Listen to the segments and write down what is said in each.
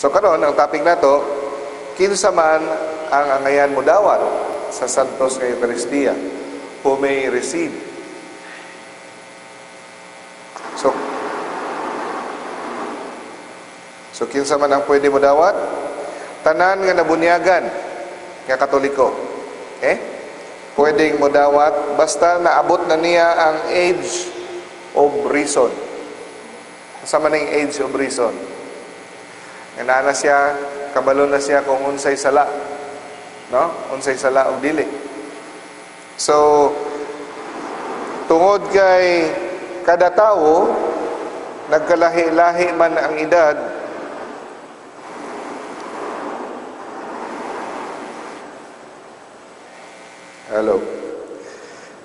So karon ang topic nato, kinsa man ang angayan mo dawat sa santos nga Eucharistia, who may receive. So kinsa man ang pwede mo dawat? Tanan nga nabunyagan nga Katoliko. Okay? Pwedeng mo dawat basta naabot na niya ang age of reason. Sa man ang age of reason. Nga na siya, kabalo na siya kung unsay sala. No? Unsay sala o dili. So, tungod kay kada tao, nagkalahi-lahi man ang edad, hello.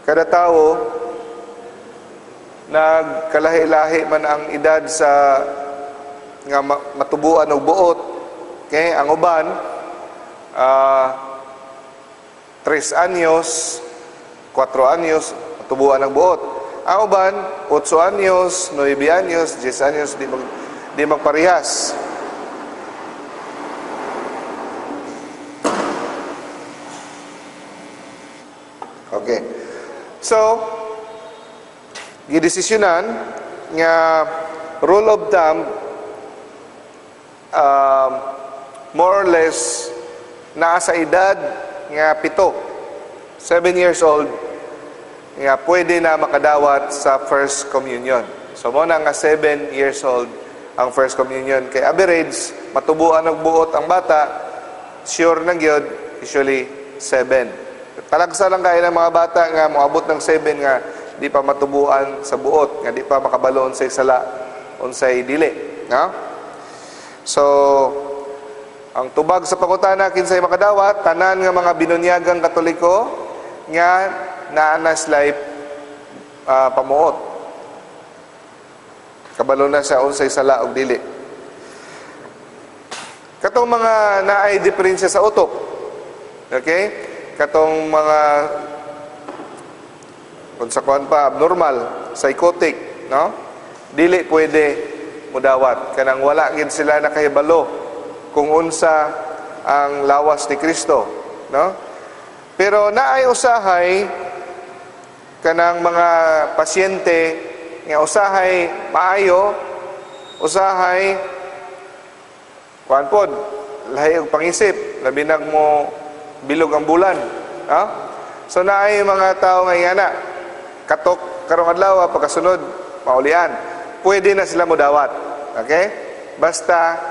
Kada tao, nagkalahi-lahi man ang edad sa nga matubuan og buot. Okay, ang uban 3 anyos, 4 anyos matubuan ang buot. Ang uban 8 anyos, 9 anyos, 10 anyos di magparehas. Okay. So, gidesisyonan nga rule of thumb, more or less naa sa edad nga 7 years old nga pwede na makadawat sa first communion. So mo na nga 7 years old ang first communion. Kay average matubuan og buot ang bata, sure na gyud, usually 7. Talagsa lang kaya ng mga bata nga moabot ng 7 nga di pa matubuan sa buot, nga di pa makabalo unsay sala, unsay dili, no? So, ang tubag sa pangutana kinsay makadawat, tanan nga mga binunyagang Katoliko nga naa na sila pamuot. Kabalo na sa unsay sala ug dili. Katong mga naay diferensya sa utok. Okay? Katong mga kung sa kuan pa abnormal, psychotic, no? Dili pwede mudawat kanang wala gid sila nakahibalo kung unsa ang lawas ni Kristo, no? Pero naay usahay kanang mga pasyente nga usahay maayo, usahay kuan pod lahi og pangisip, labi nag mo bilog ang bulan, no? So naay mga tao nga yana katok karong adlaw pagkasunod maulian, pwede na sila modawat. Okay? Basta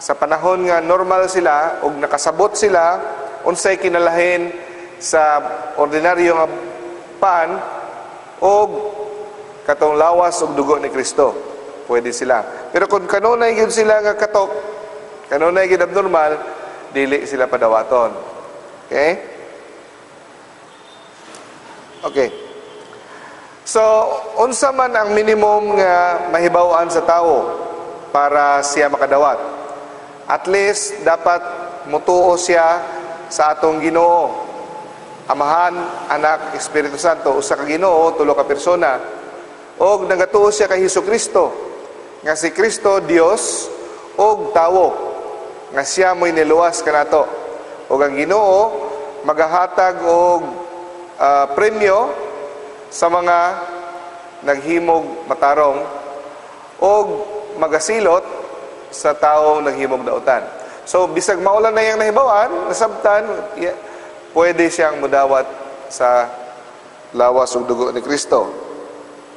sa panahon nga normal sila ug nakasabot sila unsay kinalahin sa ordinaryo nga pan ug katong lawas ug dugo ni Kristo, pwede sila. Pero kung kanunay gyud sila nga katok, kanunay gyud abnormal, dili sila padawaton. Okay? Okay. So, unsa man ang minimum nga mahibaw-an sa tao para siya makadawat? At least, dapat mutuo siya sa atong Ginoo. Amahan, Anak, Espiritu Santo, usa ka Ginoo, tulo ka persona. O nagatuo siya kay Hesukristo, nga si Kristo, Dios, og tawo, nga siya mo'y niluwas kanato. O ang Ginoo, magahatag og premyo sa mga naghimog matarong o magasilot sa taong naghimog dautan. So, bisag maulan na yung nahibawan, nasabtan, pwede siyang mudawat sa lawas ug dugo ni Kristo.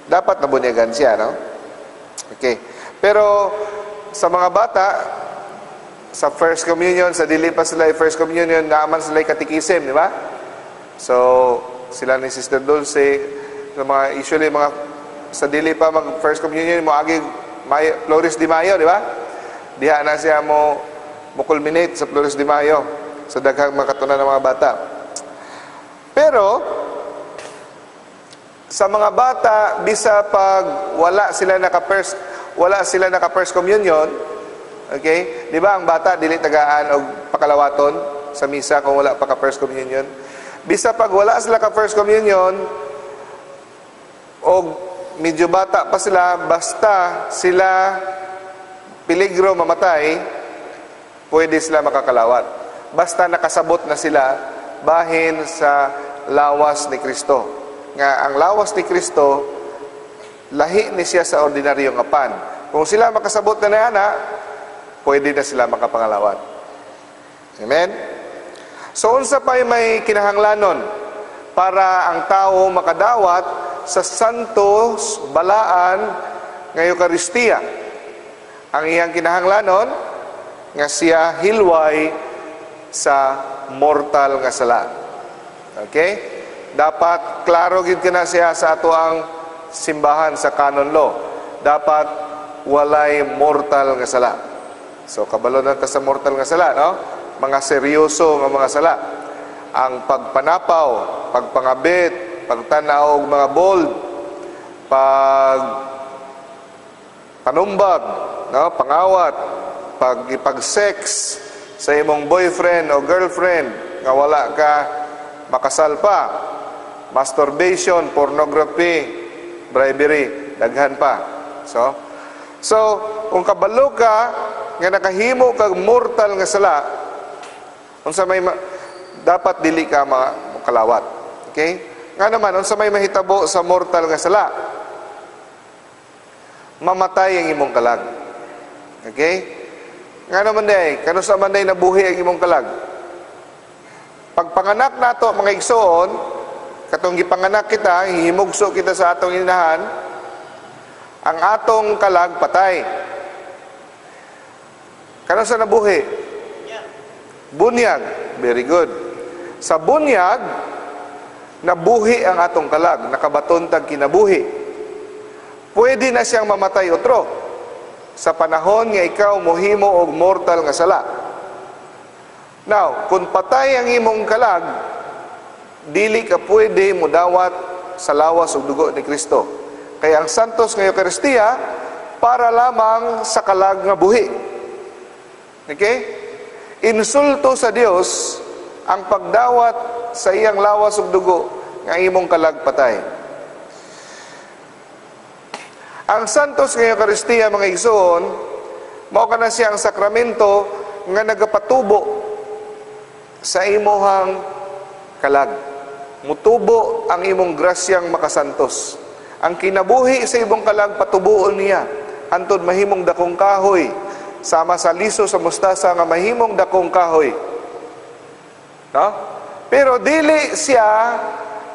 Dapat nabunyagan siya, no? Okay. Pero, sa mga bata, sa first communion, sa dili pa sila first communion, naaman sila katikisim, di ba? So, sila ni Sister Dulce, sa mga usually mga sa dili pa mag first communion mo agi Flores de Mayo, di ba? Diha na siya mo culminate sa Flores de Mayo sa daghang makatunan ng mga bata. Pero sa mga bata bisa pag wala sila naka first communion, okay? Di ba ang bata dili tagaan og pakalawaton sa misa kung wala pa ka first communion? Bisa pag wala sila ka first communion o medyo bata pa sila, basta sila peligro mamatay, pwede sila makakalawat. Basta nakasabot na sila bahin sa lawas ni Kristo. Nga ang lawas ni Kristo, lahi ni siya sa ordinaryong apan. Kung sila makasabot na ana, pwede na sila makapangalawat. Amen? So, unsa pa'y may kinahanglanon para ang tao makadawat sa santos balaan nga Eucharistia? Ang iyang kinahanglanon nga siya hilway sa mortal nga sala. Okay? Dapat klaro gid kana siya sa ato ang simbahan sa canon law. Dapat walay mortal nga sala. So kabalo na ta sa mortal nga sala, no? Mga seryoso nga mga sala. Ang pagpanapaw, pagpangabit, pagtanaw og mga bold, panumbag, no? Pangawat, pag-sex sa imong boyfriend o girlfriend nga wala ka makasal pa, masturbation, pornography, bribery, daghan pa. So kung kabalo ka nga nakahimo kag mortal nga sala, unsa may dapat dili ka makalawat. Okay? Nga naman unsa may mahitabo sa mortal nga sala? Mamatay ang imong kalag. Okay? Nga naman day, kano sa man day nabuhi ang imong kalag? Pagpanganak nato mga igsoon, katong gipanganak kita, hihimugso kita sa atong inahan, ang atong kalag patay. Kano sa nabuhi? Bunyag. Very good. Sa bunyag, nabuhi ang atong kalag, nakabaton tag kinabuhi. Pwede na siyang mamatay otro sa panahon nga ikaw mohimo og mortal nga sala. Now, kung patay ang imong kalag, dili ka pwede mudawat sa lawas ug dugo ni Kristo. Kaya ang santos nga Eucharistia para lamang sa kalag nga buhi. Okay? Insulto sa Dios ang pagdawat sa iyang lawas ug dugo nga imong kalag patay. Ang santos nga Eucharistia, mga igsoon, mao kana siya ang sakramento nga nagapatubo sa imuhang kalag. Mutubo ang imong grasyang makasantos. Ang kinabuhi sa imong kalag patubuon niya antod mahimong dakong kahoy, sama sa liso sa mustasa nga mahimong dakong kahoy. No? Pero dili siya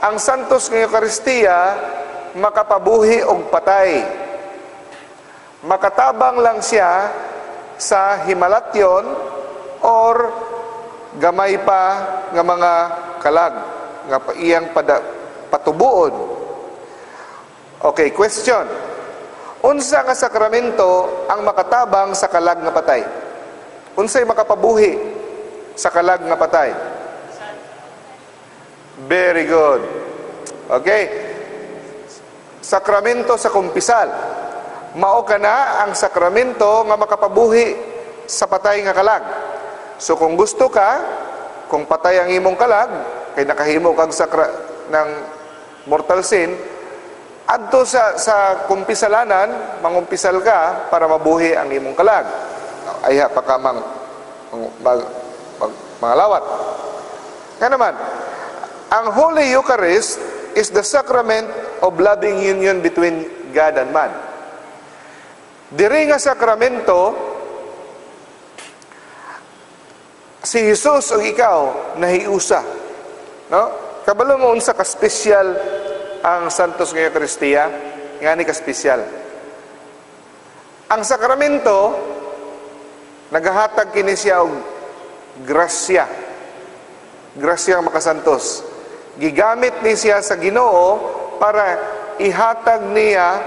ang santos nga Eucharistia makapabuhi og patay. Makatabang lang siya sa himalatyon or gamay pa nga mga kalag nga iyang patubuon. Okay, question. Unsa nga sakramento ang makatabang sa kalag nga patay? Unsay makapabuhi sa kalag nga patay? Very good. Okay. Sakramento sa kumpisal. Mao kana ang sakramento nga makapabuhi sa patay nga kalag. So kung gusto ka, kung patay ang imong kalag, kay nakahimo kag ng mortal sin, adto sa kumpisalanan, mangumpisal ka para mabuhi ang imong kalag. Ayha pa ka mangalawat. Nga naman, ang Holy Eucharist is the sacrament of loving union between God and man. Diri nga sakramento, si Jesus o ikaw nahiusa. No? Kabalo mo unsa ka special ang Santos nga Eucharistia, ngani ka special. Ang sakramento nagahatag kini siya og grasya. Grasya ang makasantos. Gigamit ni siya sa Ginoo para ihatag niya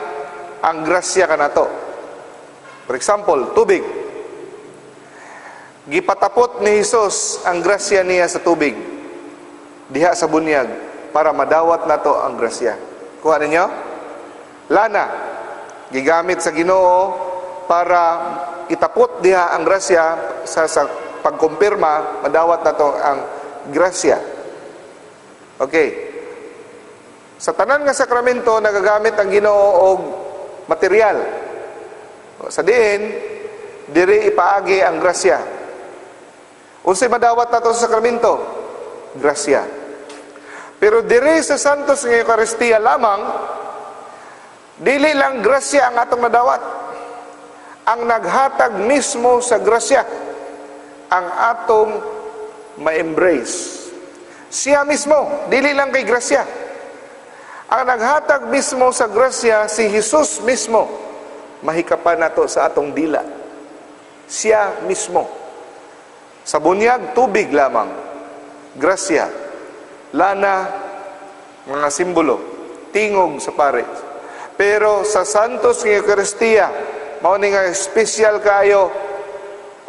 ang grasya kanato. For example, tubig. Gipatapot ni Jesus ang grasya niya sa tubig diha sa bunyag para madawat nato ang grasya. Kuha ninyo? Lana. Gigamit sa Ginoo para itapot diha ang grasya sa pagkumpirma, madawat nato ang grasya. Okay. Sa tanan nga sakramento nagagamit ang Ginoo og material. Sa diin, diri ipaagi ang grasya. Unsay madawat nato sa sakramento? Grasya. Pero diri sa Santos nga Eucharistia lamang, dili lang grasya ang atong nadawat. Ang naghatag mismo sa grasya ang atong ma-embrace. Siya mismo, dili lang kay grasya. Ang naghatag mismo sa grasya, si Jesus mismo, mahikapan nato sa atong dila. Siya mismo. Sa bunyag, tubig lamang. Grasya. Lana, mga simbolo. Tingog sa pare. Pero sa Santos ng Eucharistia, mao ni nga espesyal kayo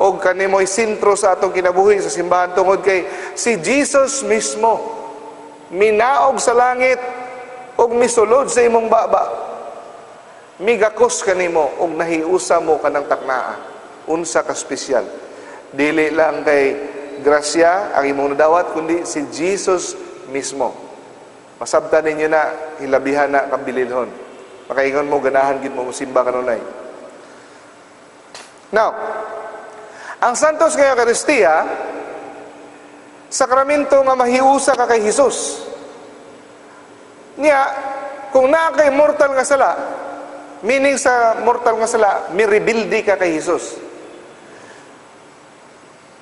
o kanimoy sintro sa atong kinabuhi sa simbahan tungod kay si Jesus mismo minaog sa langit og misulod sa imong baba. Migakos kanimo og nahiusa mo kanang taknaa. Unsa ka espesyal. Dili lang kay grasya ang imong nadawat kundi si Jesus mismo. Masabtan ninyo na hilabihan na kabililhon. Makaingon mo ganahan gid mo simba kanunay. Now, ang Santos nga Eucharistia, sakramento nga mahiusa ka kay Jesus. Niya, kung naa kay mortal nga sala, meaning sa mortal nga sala, miribildi ka kay Jesus.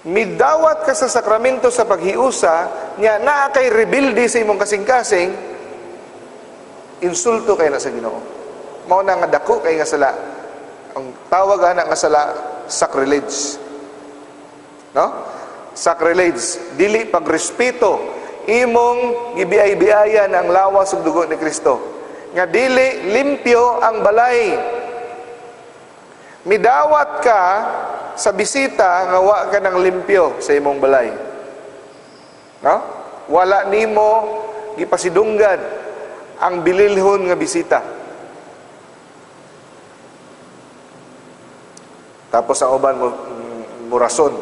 Midawat ka sa sakramento sa paghiusa, niya naa kay rebildi sa imong kasing-kasing, insulto kay na sa Ginoo. Mao na nga dako kay nga sala. Ang tawag ana nga sala, sacrilege. No? Sacrilege, dili pagrespeto imong gibiay-biayan ang lawas ug dugo ni Kristo. Nga dili limpyo ang balay. Midawat ka sa bisita nga wa ka nang limpyo sa imong balay. No? Wala nimo gipasidunggan ang bililhon nga bisita. Tapos ang uban mo murason.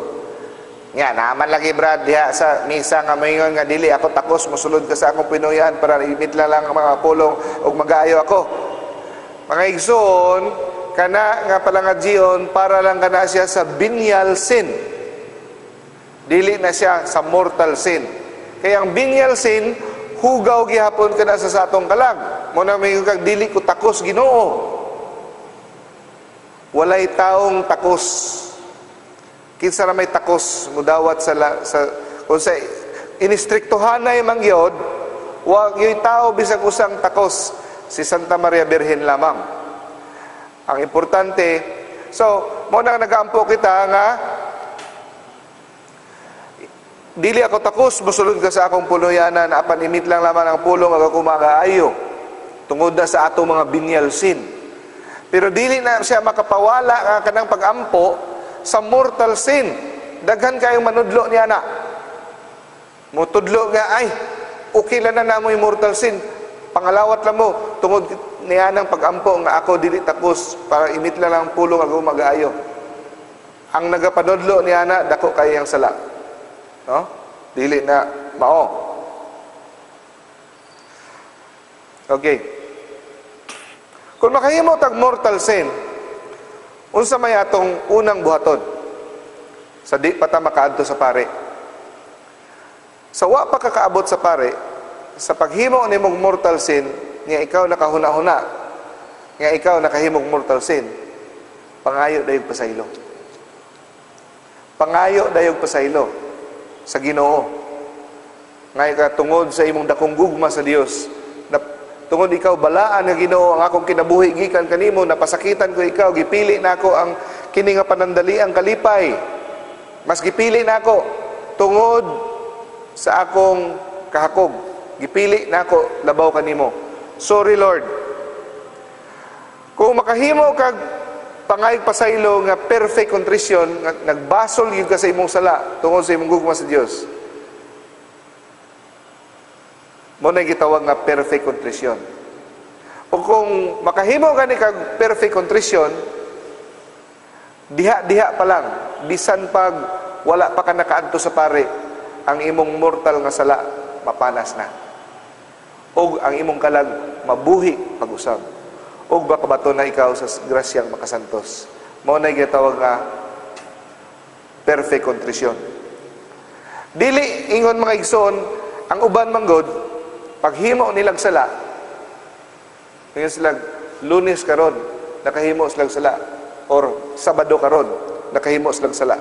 Nga naman lagi brad diha sa misa nga mayngon nga dili ako takos mosulod ka sa akong pinuyan para imitla lang ang mga pulong ug magaayo ako. Mga igsoon kana nga palangadjion para lang kana siya sa venial sin. Dili na siya sa mortal sin. Kaya ang venial sin hugaw gihapon kana sa atong kalag. Mo na may kag dili ko takos Ginoo. Walay taong takos. Kinsa na may takos mudawat sa kung sa inistriktuhanay mangyod, wag yoy tao bisag usang takos, si Santa Maria Birhen lamang. Ang importante, so mo na nagaampo kita nga dili ako takos mosulod ka sa akong puloyanan apan imit lang lamang ang pulong ag ako magaayo tungod na sa atong mga venial sin. Pero dili na siya makapawala nga kanang pag-ampo sa mortal sin. Daghan kayong manudlo niya na. Mutudlo nga ay okay lang na namo yung mortal sin. Pangalawat lang mo tungod niya ng pag-ampo nga ako dili tapos para imit lang ang pulong ako mag-aayo. Ang nagapanudlo niya na dako kay ang sala. No? Dili na mao. Okay. Kung makahimo tag mortal sin, unsa may atong unang buhaton? Sa di pa ta makaadto sa pare. Sa wa pa kakaabot sa pare, sa paghimo nimong mortal sin, nga ikaw nakahuna-huna, nga ikaw nakahimong mortal sin, pangayo dayog pasaylo. Pangayo dayog pasaylo sa Ginoo. Ngay ka tungod sa imong dakong gugma sa Dios, na tungod ikaw balaan nga Ginoo ang akong kinabuhi gikan kanimo, napasakitan ko ikaw, gipili nako ang kini nga panandaliang kalipay. Mas gipili nako tungod sa akong kahakog. Gipili nako labaw kanimo. Sorry Lord. Kung makahimo kag pangayog pasaylo nga perfect contrition, nga nagbasol gyud ka sa imong sala tungod sa imong gugma sa Dios, mo na gitawag nga perfect contrition. O kung makahimo gani kag perfect contrition, diha pa lang, bisan pag wala pa ka nakaadto sa pare, ang imong mortal nga sala mapanas na. O ang imong kalag mabuhi pag-usab. O bakabato na ikaw sa grasyang makasantos. Mo na gitawag nga perfect contrition. Dili ingon mga igsoon, ang uban manggod paghimo nilag sala. Ngayon sila Lunes karon nakahimo sila sala, or Sabado karon nakahimo sila sala.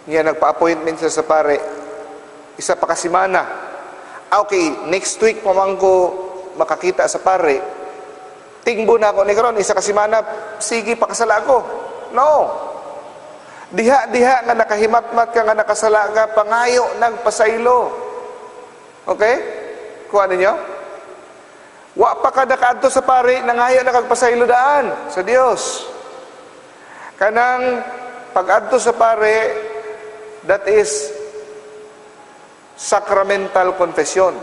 Niya nagpa-appointment sila sa pare, isa pa ka semana. Okay, next week pa man ko makakita sa pare. Tingbo na ako ni karon isa ka semana, sige pakasala ko. No. Diha nga nakahimatmat ka nga nakasala ka, pangayo ng pasaylo. Okay? Kuha ninyo? Wa pa ka nakaadto sa pare, nangayo na kagpasaylo daan sa Dios. Kanang pag-adto sa pare, that is sacramental confession.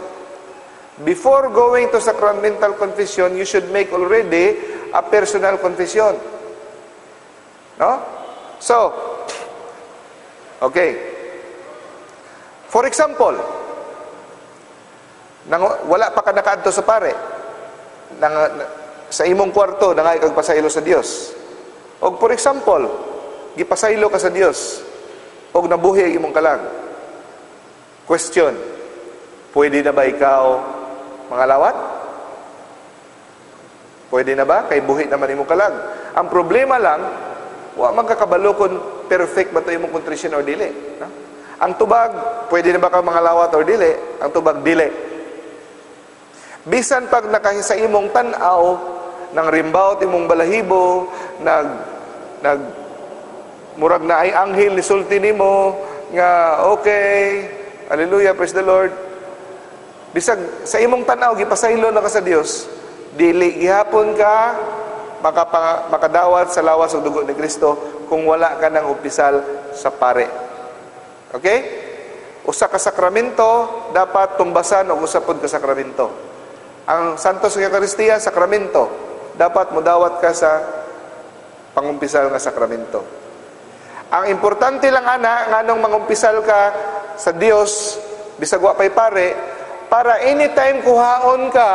Before going to sacramental confession, you should make already a personal confession. No? So, okay. For example, wala pa ka nakaadto sa pare, sa imong kwarto, nangay kag pasaylo sa Dios. O for example, gipasaylo ka sa Dios, o nabuhi ang imong kalag. Question, pwede na ba ikaw mangalawat? Pwede na ba? Kay buhi naman imong kalag. Ang problema lang, wa man kakabalo kung perfect ba ito imong contrition or dili. No? Ang tubag, pwede na ba ka mangalawat or dili? Ang tubag, dili. Bisan pag nakahisa imong tanaw, nang rimbaw imong balahibo, murag na ay anghel ni sulti nimo, nga okay, hallelujah, praise the Lord. Bisag sa imong tanaw, gipasaylo na ka sa Dios, dili gihapon ka makadawat sa lawas ug dugo ni Kristo kung wala ka ng opisal sa pare. Okay? Usa ka sakramento dapat tumbasan og usa pod ka sakramento. Ang Santos Eucharistia sakramento, dapat modawat ka sa pangumpisal nga sakramento. Ang importante lang ana nganong mangumpisal ka sa Dios bisag wa pay pare, para anytime kuhaon ka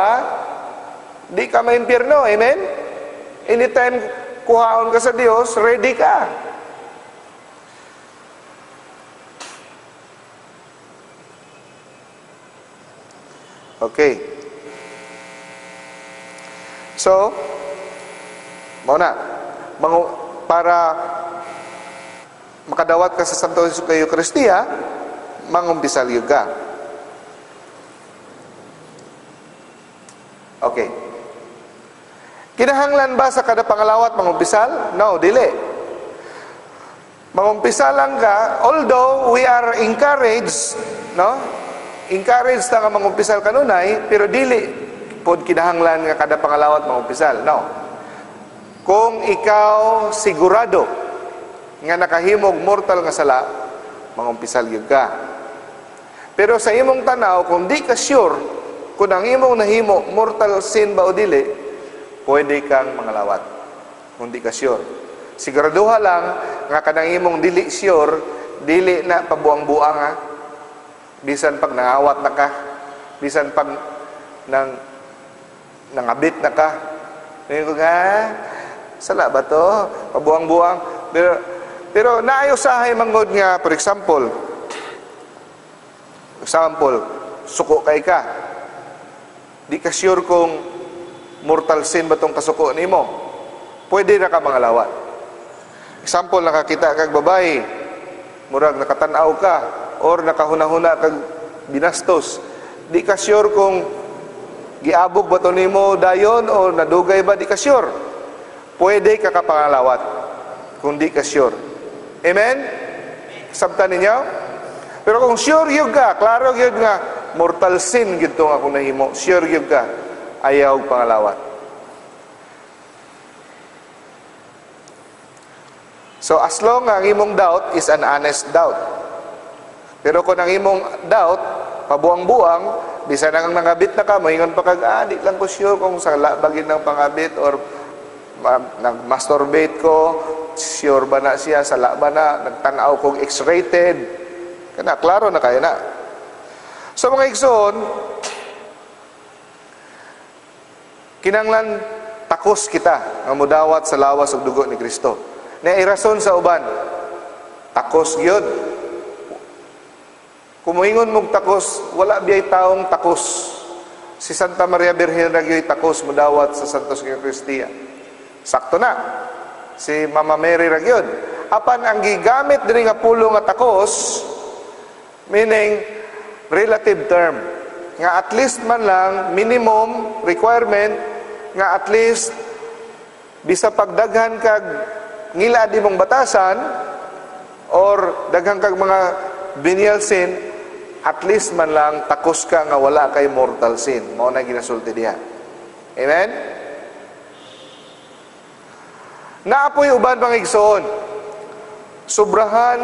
di ka maimpyerno. Amen? Anytime kuhaon ka sa Dios, ready ka. Okay. So, mauna, para makadawat ka sa Santo Eucharistia, mangumpisal yun ka. Okay. Kinahanglan ba sa kada pangalawat mangumpisal? No, dili. Mangumpisal lang ka, although we are encouraged, no? Encouraged na nga mangumpisal kanunay, pero dili pod kinahanglan nga kada pangalawat mangumpisal. No. Kung ikaw sigurado nga nakahimog mortal nga sala, mangumpisal gyud ka. Pero sa imong tanaw, kung di ka sure kung ang imong nahimo mortal sin ba o dili, pwede kang mangalawat. Kung di ka sure. Siguraduha lang nga kanang imong dili sure, dili na pabuang-buang ha. Bisan pag nangawat na ka, bisan pag nangabit na ka. Ngayon ko nga, sala ba to? Pabuang-buang. Pero naayo sahay manggod nga, for example, suko kay ka. Di ka sure kung mortal sin ba tong kasuko nimo. Pwede na ka mangalawat. Example, nakakita kag babae, murag nakatanaw ka, or nakahuna-huna kag binastos. Di ka sure kung giabog ba to nimo dayon o nadugay ba, di ka sure. Pwede ka kapangalawat kung di ka sure. Amen? Sabtan ninyo? Pero kung sure yun ka, klaro yun nga, mortal sin gito nga kung nahimo, sure yun ka, ayaw pangalawat. So as long ang imong doubt is an honest doubt. Pero kung ang imong doubt pabuang-buang, bisan nang nangabit na ka, moingon pa kag di lang ko sure kung sala bagin ng pangabit or nag-masturbate ko, sure ba na siya, sala ba na, nagtanaw kong X-rated. Kana klaro na kayo na. So mga igsoon, kinanglan takos kita nga mudawat sa lawas ug dugo ni Kristo. Na irason sa uban, takos gyud. Kumuingon mong takos, wala biyay taong takos. Si Santa Maria Birhen Ragyo'y takos mudawat sa Santos Eucharistia. Sakto na. Si Mama Mary Ragyod. Apan ang gigamit diri nga pulo nga takos, meaning relative term. Nga at least man lang, minimum requirement, nga at least, bisa pagdaghan kag ngila di mong batasan, or daghan kag mga venial sin, at least man lang takos ka nga wala kay mortal sin. Mao na ginasulti diha. Amen? Naapoy uban mga igsoon, sobrahan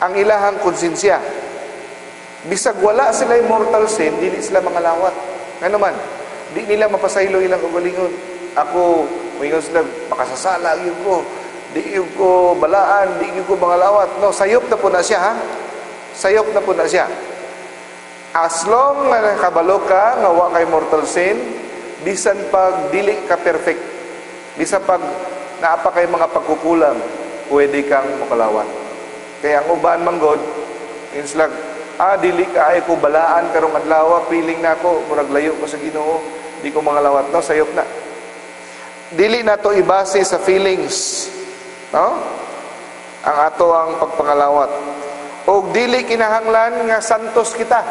ang ilahang konsensya. Bisag wala sila mortal sin, dili sila mangalawat. Nga naman, di nila mapasaylo ilang kagalingon. Ako, mingon sila, makasasala yun ko. Di yun ko balaan, di yun ko mangalawat. No, sayop na po na siya, ha? Sayop na po na siya. As long na nakabalo ka, nga wa kay mortal sin, bisan pag dili ka perfect, bisan pag naapa kay mga pagkukulang, pwede kang makalawat. Kaya ang uban manggod, inslag, dili ka ay ko balaan karong adlaw, feeling na ako, murag layo ko sa Ginoo, di ko mangalawat. No, sayop na. Dili na to ibase sa feelings, no? Ang ato ang pagpangalawat. O dili kinahanglan nga santos kita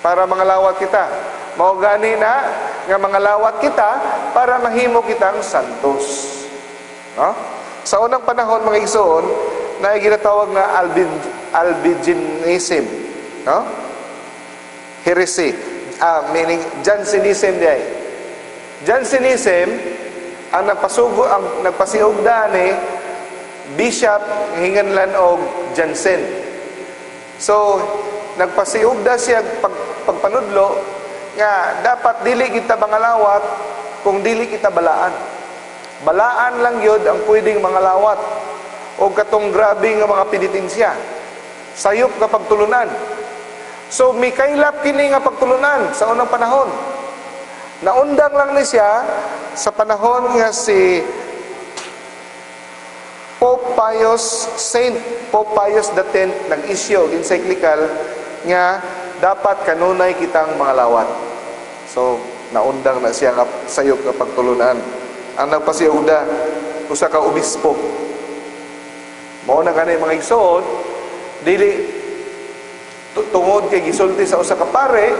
para mangalawat kita. Mao gani na nga mangalawat kita para mahimo kitang santos. No? Sa unang panahon mga igsoon, na ginatawag na Albigenism, no? Heresy, meaning Jansenism diay. Jansenism ang nagpasiugda ni Bishop hinganlan og Jansen. So nagpasiugda siya pagpanudlo nga dapat dili kita mangalawat kung dili kita balaan. Balaan lang yun ang pwedeng mangalawat o katong grabe nga mga penitensya. Sayop nga pagtulunan. So may kailap kini nga pagtulunan sa unang panahon. Naundang lang ni siya sa panahon nga si Saint Pope Pius X nag-issue encyclical nga dapat kanunay kitang mangalawat. So naundang na siya nga sayop nga pagtulunan. Ang nagpasiugda usa ka obispo. Mao na gani mga igsoon, dili tungod kay gisulti sa usa ka pare,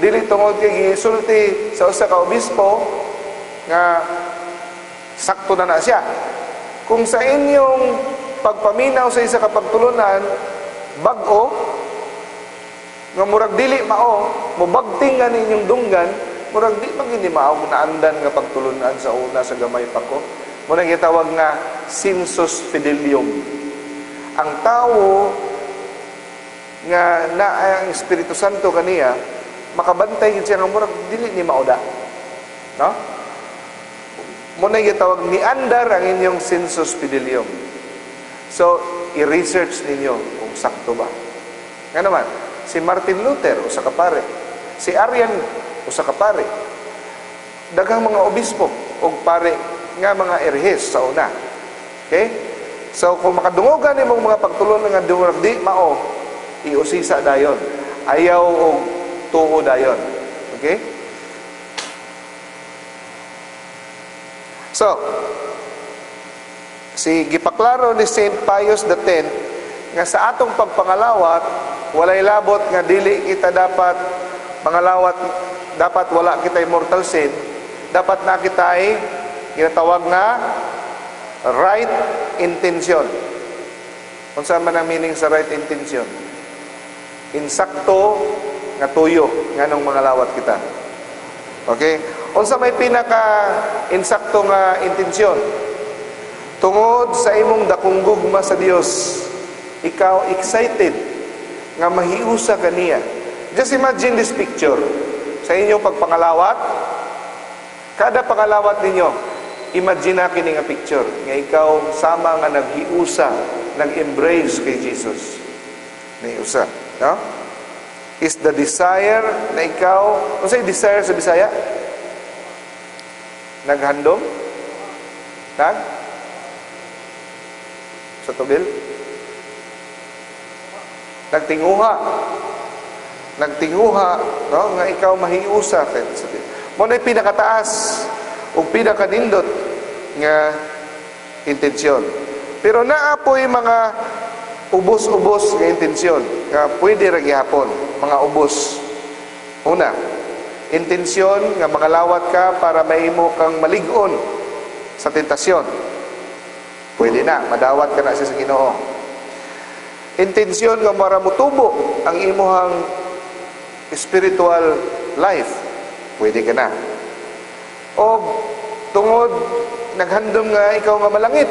dili tungod kay gisulti sa usa ka obispo nga sakto na siya. Kung sa inyong pagpaminaw sa isa ka pagtulunan, bag-o, nga murag dili mao, mubagting nga ninyong dunggan, murag di magini mao naandan nga pagtulunan sa una sa gamay pa ko. Muna gitawag nga sensus fidelium. Ang tao nga ang Espiritu Santo kaniya, makabantay gid siya nga murag dili ni mauda. No? Muna gitawag ni andar ang inyong sensus fidelium. So, i-research ninyo kung sakto ba. Nga naman, si Martin Luther, usa ka pare. Si Arian, usa ka pare. Daghang mga obispo o pare nga mga erhes sa una. Okay? So, kung makadungogan ni mong mga pagtulon nga dumurag di mao, iusisa dayon. Ayaw o tuo dayon. Okay? So, si gipaklaro ni Saint Pius X nga sa atong pagpangalawat, walay labot nga dili kita dapat mangalawat, dapat wala kita mortal sin, dapat na kita ay ginatawag na right intention. Kung saan man ang meaning sa right intention? Insakto nga tuyo nga nung mangalawat kita. Okay? Unsa may pinaka-insakto nga intensyon? Tungod sa imong dakong gugma sa Dios, ikaw excited nga mahiusa kaniya. Just imagine this picture. Sa inyong pagpangalawat, kada pangalawat ninyo, imagine na kini nga picture nga ikaw sama nga naghiusa, nag-embrace kay Jesus. Nahiusa, no? Is the desire na ikaw, unsay desire sa Bisaya? Naghandom? Sa tubil? nagtinguha. Nagtinguha, no? Nga ikaw mahiusa. Mo na pinakataas o pinakanindot nga intensyon. Pero naapoy mga ubos-ubos nga intensyon nga pwede ra gihapon, mga ubos. Una, intensyon nga mangalawat ka para mahimo kang malig-on sa tentasyon. Pwede na, madawat ka na sa Ginoo. Intensyon nga para mutubo ang imuhang spiritual life. Pwede ka na. O tungod naghandom nga ikaw nga malangit.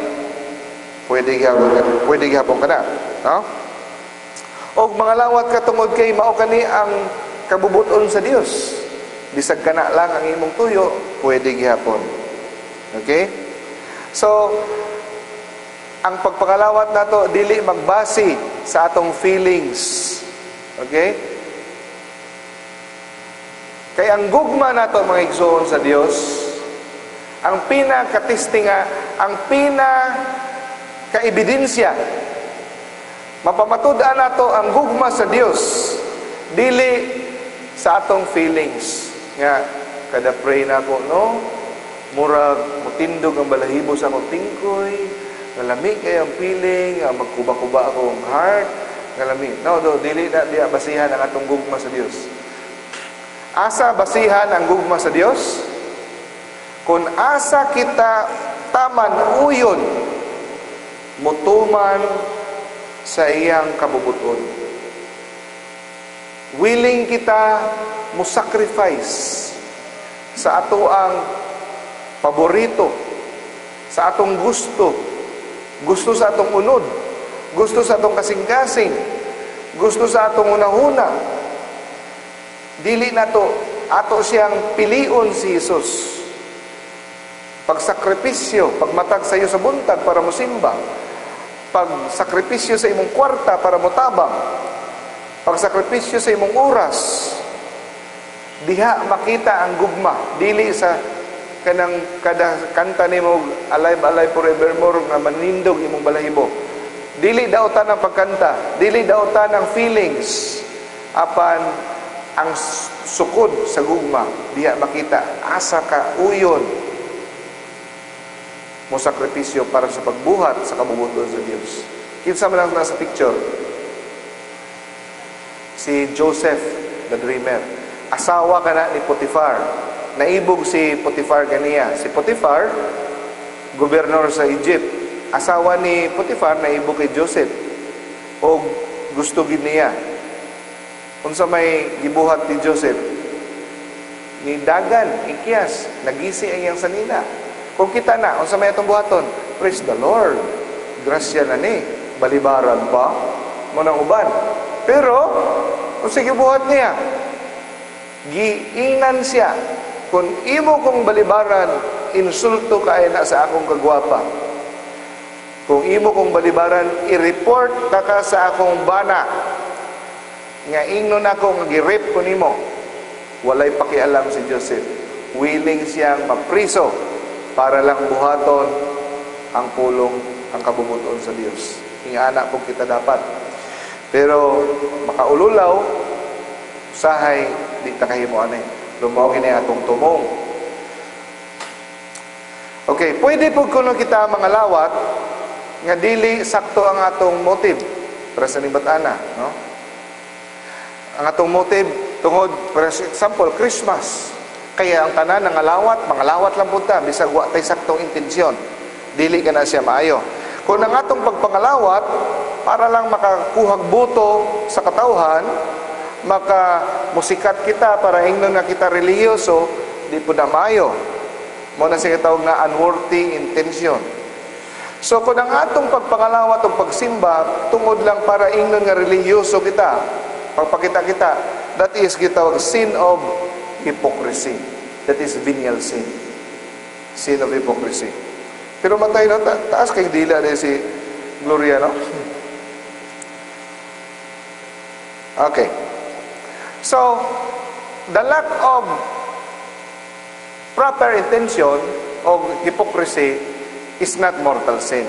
Pwede gihapon ka na. No? O mangalawat ka tungod kay mao kani ang kabubuton sa Dios. Bisag ka na lang ang imong tuyo, pwede gihapon. Okay? So, ang pagpangalawat nato dili magbase sa atong feelings. Okay? Kaya ang gugma nato mga igsoon sa Dios, ang pinakatistinga, ang pinakaebidensya, mapamatud-an nato ang gugma sa Dios, dili sa atong feelings. Nga, kada pray na ako, no? Murag, mutindog ang balahibo sa akong tingkoy, ngalami kayo ang feeling, magkuba-kuba ako ang heart, ngalami. No, dili na diya basihan ang atong gugma sa Dios. Asa basihan ang gugma sa Dios? Kung asa kita taman uyon, mutuman sa iyang kabubuton. Willing kita mo sacrifice sa ato ang paborito, sa atong gusto sa atong unod, gusto sa atong kasing-kasing, gusto sa atong unahuna. Dili na to, ato siyang pilion si Jesus. Pagsakripisyo, pagmatag sa iyo sa buntag para mo simba, pagsakripisyo sa imong kwarta para mo tabang, pagsakripisyo sa imong oras, diha makita ang gugma. Dili sa kanang kada kanta nimo alive alive forevermore nga manindog imong balahibo. Dili daotan ang pagkanta, dili daotan ang feelings, apan ang sukod sa gugma diha makita asa ka uyon mo sakripisyo para sa pagbuhat sa kabubuton sa Dios. Kinsa man ang nasa picture? Si Joseph the dreamer. Asawa kana ni Potiphar. Naibog si Potiphar kaniya. Si Potiphar gobernador sa Egypt. Asawa ni Potiphar naibog kay Joseph. O gusto gid niya. Unsa may gibuhat ni Joseph? Ni dagan, ikyas, nagisi ang iyang sanina. Kung kita na, unsa may atong buhaton? Praise the Lord. Grasya na ni, balibaran pa, munang uban. Pero, unsa gibuhat niya? Giingnan siya. Kung imo kong balibaran, insulto kay na sa akong kagwapa. Kung imo kong balibaran, i-report na ka sa akong bana. Nga ingnon ako nga gi-rape ko nimo. Walay pakialam si Joseph. Willing siyang mapriso para lang buhaton ang pulong, ang kabubuton sa Dios. Ingana po kita dapat. Pero makaululaw, sahay di ta kahimo ani. Lumaw kini atong tumong. Okay, pwede po kuno kita mangalawat nga dili sakto ang atong motive para sa nibat-ana, no? Ang atong motive tungod, for example, Christmas. Kaya ang tanan ng mangalawat lang punta, bisag wa tay saktong intensyon. Dili ka na siya maayo. Kung ang atong pagpangalawat, para lang makakuhag buto sa katawhan, musikat kita para ingnon nga kita relihiyoso, di po na maayo. Muna siya tawag nga unworthy intention. So kung ang atong pagpangalawat o pagsimba, tungod lang para ingnon nga relihiyoso kita, pagpakita kita, that is gitawag sin of hypocrisy. That is venial sin. Sin of hypocrisy. Pero matay na, taas kay dila na si Gloria, no? Okay. So, the lack of proper intention of hypocrisy is not mortal sin.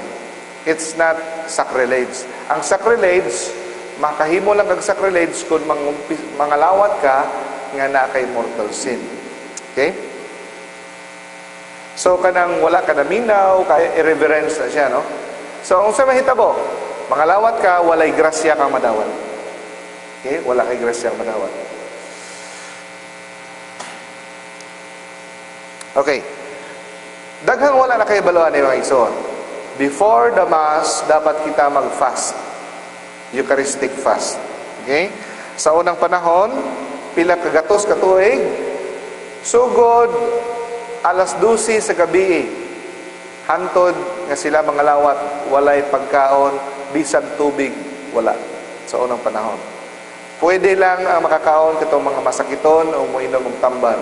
It's not sacrilege. Ang sacrilege, makahimo lang kag sacrilege kung mangalawat ka nga na kay mortal sin. Okay? So kanang wala ka na minaw, kay irreverence na siya, no? So ang sa mahitabo, mangalawat ka, walay grasya kang madawat. Okay? Wala kay grasya kang madawat. Okay. Daghang wala na kay baluan ni mga igsoon. Before the Mass, dapat kita mag-fast. Eucharistic fast. Okay? Sa unang panahon, pila kagatos katuig, sugod, alas 12 sa gabi, hantod nga sila mangalawat, walay pagkaon, bisag tubig, wala. Sa unang panahon. Pwede lang ang makakaon katong mga masakiton o moinom og tambal.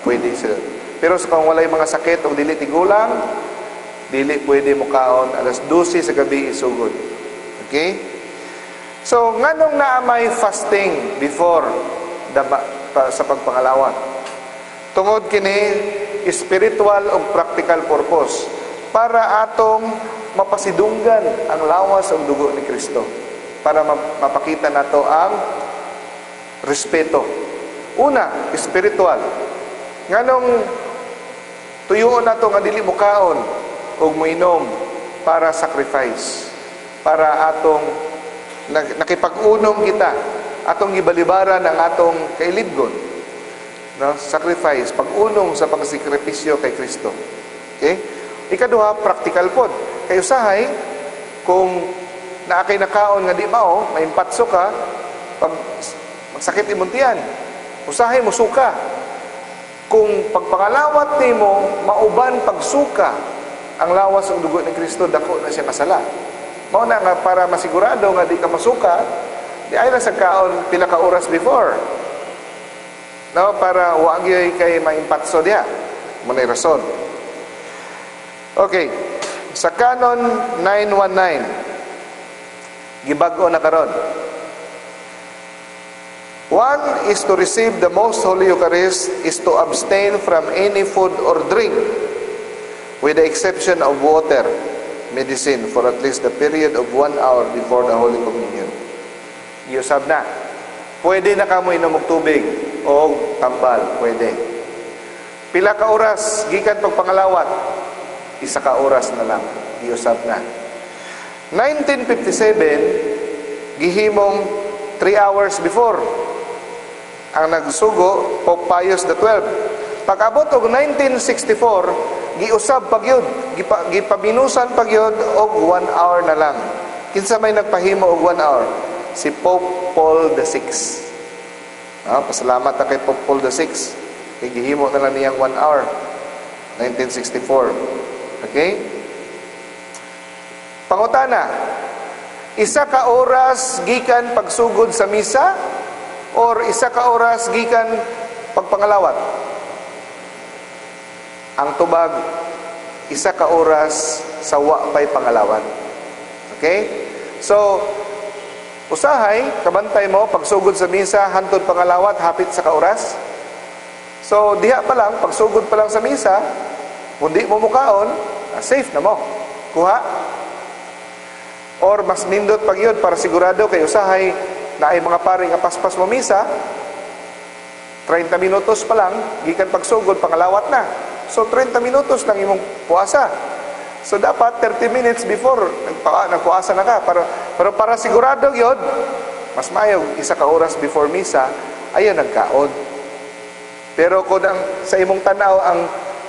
Pwede sila. Pero sa kung walay mga sakit o dili tigulang, dili pwede mo kaon alas 12 sa gabi isugod. Okay? So, nganong naamay fasting before sa pagpangalawat? Tungod kini spiritual o practical purpose para atong mapasidunggan ang lawas o dugo ni Kristo. Para mapakita nato ang respeto. Una, spiritual. Nganong tuyuon nato nga dili mo kaon o moinom para sacrifice. Para atong nakipag-unom kita, atong gibalibaran ang atong kailibgon, no? Sacrifice, pag-unong sa pagsikripisyo kay Kristo. Okay? Ikaduha, practical pod. Kay usahay, kung naakay nakaon nga di mao, maimpatso ka, pag magsakit imuntian, usahay mo suka. Kung pagpangalawat nimo mauban pagsuka ang lawas ng dugo ni Kristo, dako na siya kasala. Mao na nga para masigurado nga di ka masuka, di ay na sa kaon pila ka oras before. No, para wa gyud kay maimpatso diha. Manay rason. Okay. Sa Canon 919 gibag-o na karon. One is to receive the most holy Eucharist is to abstain from any food or drink, with the exception of water, medicine, for at least the period of 1 hour before the Holy Communion. Yusab na. Pwede na ka mo inom og tubig o tambal. Pwede. Pila ka oras, gikan pagpangalawat, isa ka oras na lang. Yusab na. 1957, gihimong 3 hours before. Ang nagsugo, Pope Pius XII. Pag-abot og 1964, giusab pagyud, gipabinusan pagyud og 1 hour na lang. Kinsa may nagpahimo og 1 hour? Si Pope Paul VI. Pasalamat na kay Pope Paul VI. Kay gihimo na lang niyang 1 hour. 1964. Okay? Pangutana, isa ka oras gikan pagsugod sa misa or isa ka oras gikan pagpangalawat? Ang tubag, isa ka oras sa wa pay pangalawat. Okay? So, usahay, kabantay mo, pagsugod sa misa, hantod pangalawat, hapit sa ka oras. So, diha pa lang, pagsugod pa lang sa misa, kung di mo mukaon, safe na mo. Kuha. Or mas nindot pag yun, para sigurado kay usahay, na ay mga paring apaspas mo misa, 30 minutos pa lang, gikan pagsugod, pangalawat na. So, 30 minutos lang imong puasa. So, dapat 30 minutes before, nagpuasa na ka. Pero para sigurado yun, mas mayog, isa ka oras before misa, ayun, nagkaon. Pero kung sa imong tanaw, ang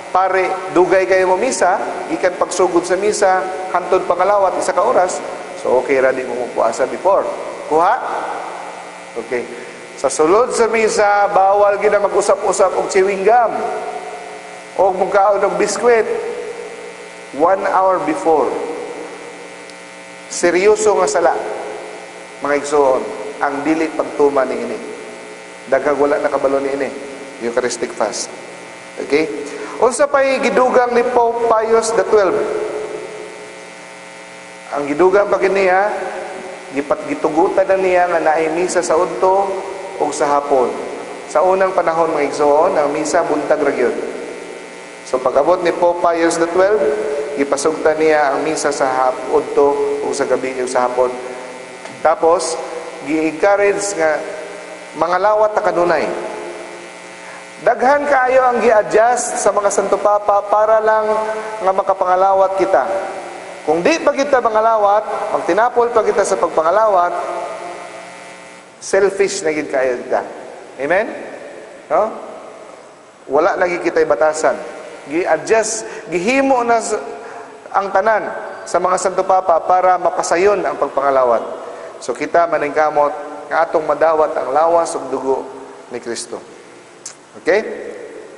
pare, dugay kayo mo misa, gikan pagsugod sa misa, hantod pangalawat, isa ka oras, so okay, ready mo puasa before. Kuha? Okay. Sa sulod sa misa, bawal gina mag-usap-usap og chewing gum o mugkaon og biskwit 1 hour before. Seryoso nga sala, mga igsoon, ang dili pagtuma ni ini. Daghang wala nakabalo ni ini, Eucharistic fast. Okay? Unsa pay gidugang ni Pope Pius XII? Ang gidugang pag niya, gitugutan na niya nga naay misa sa udto o sa hapon. Sa unang panahon, mga igsoon, ang misa buntag ra gyud. So pag-abot ni Pope Pius XII, ipasugtan niya ang misa sa udto o sa gabi o sa hapon. Tapos gi-encourage nga mangalawat ta kanunay. Daghan kaayo ang gi-adjust sa mga Santo Papa para lang nga makapangalawat kita. Kung di pa kita mangalawat, pag tinapol pa kita sa pagpangalawat, selfish na gid kaayo kita. Amen? No? Wala lagi kita'y batasan. Gi-adjust, gihimo na ang tanan sa mga Santo Papa para mapasayon ang pagpangalawat. So kita maningkamot nga atong madawat ang lawas ug dugo ni Kristo. Okay?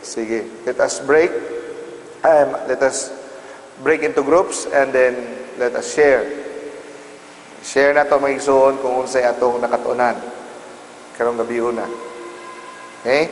Sige. Let us break into groups and then let us share. Share na to mga igsoon kung unsay atong nakatunan karong gabi una. Okay?